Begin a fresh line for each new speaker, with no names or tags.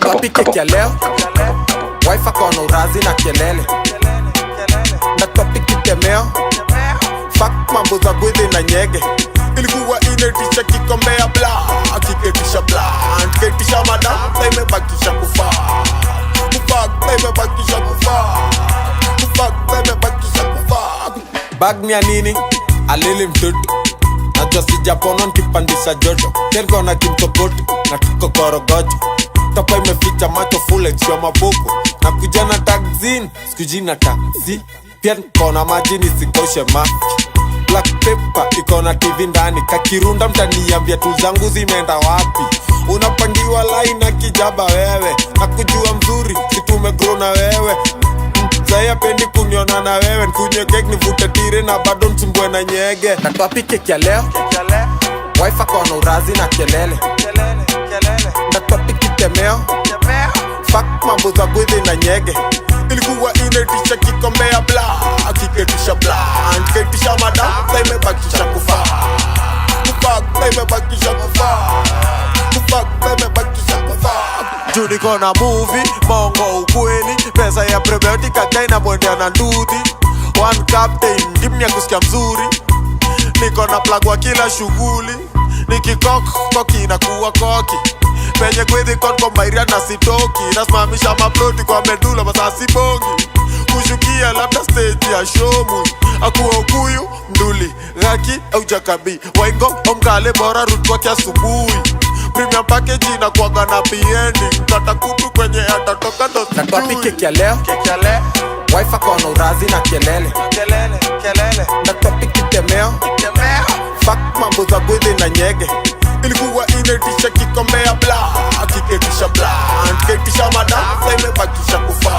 Natwapike kia leo, wife akona urazi na kelele. Natwapike temeo, fuck mambo za gwezi na nyege. Ilikuwa inetisha kikombea bla, kiketisha bla, ketisha madam, imebakisha kufa. Kufuck, imebakisha kufa. Kufuck, imebakisha kufa. Bag ni ya nini? Alili mtoto. Najua sijapona nikipandisha joto. Tenko na kimtokoto, na tuko korogojo. Topa imeficha macho full extra mabuku. Na kuja na taxin, sikuji na taxi. Pia nikona maji nisikoshe mafi. Black paper, ikona TV ndani. Kakirunda mtaniambia tu zangu zimeenda wapi. Unapangiwa line na kijaba wewe. Na kujua mzuri, situmegrow na wewe. Zaya pendi kuniona na wewe. Nkunye cake nivute tire na bado nsumbwe na nyege. Natwapike kia leo, wife akona urazi na kelele. Natwapike temeo, fuck mambo za gwezi na nyege. Ilikuwa inetisha kikombea bla, kiketisha bla, ketisha madam, imebakisha kufa. Kufuck, imebakisha kufa. Kufuck, imebakisha kufa. Juu niko na movie, mongo ukweli. Pesa ya prebiotic akaina mwendea na ndudhi. One captain, gimni ya kusikia mzuri. Niko na plug wa kila shughuli. Nikikok, koki inakuwa koki. Penye kwezi konko mairia na sitoki. Nasimamisha maploti kwa medula masasi bongi. Kushukia labda stage ya showmu. Akuwa ukuyu, mduli, gaki au jakabi. Waingo, omkale bora root kwa kia subuhi. Premium package inakuwaga na B-ending. Kata kutu kwenye atatoka ndo sijui. Natwapike kia leo, wife akona urazi na kelele. Natwapike temeo, fuck mambo za gwezi na nyege. Ilikuwa inetisha kikombea bla, kiketisha bla, ketisha madam, imebakisha kufa.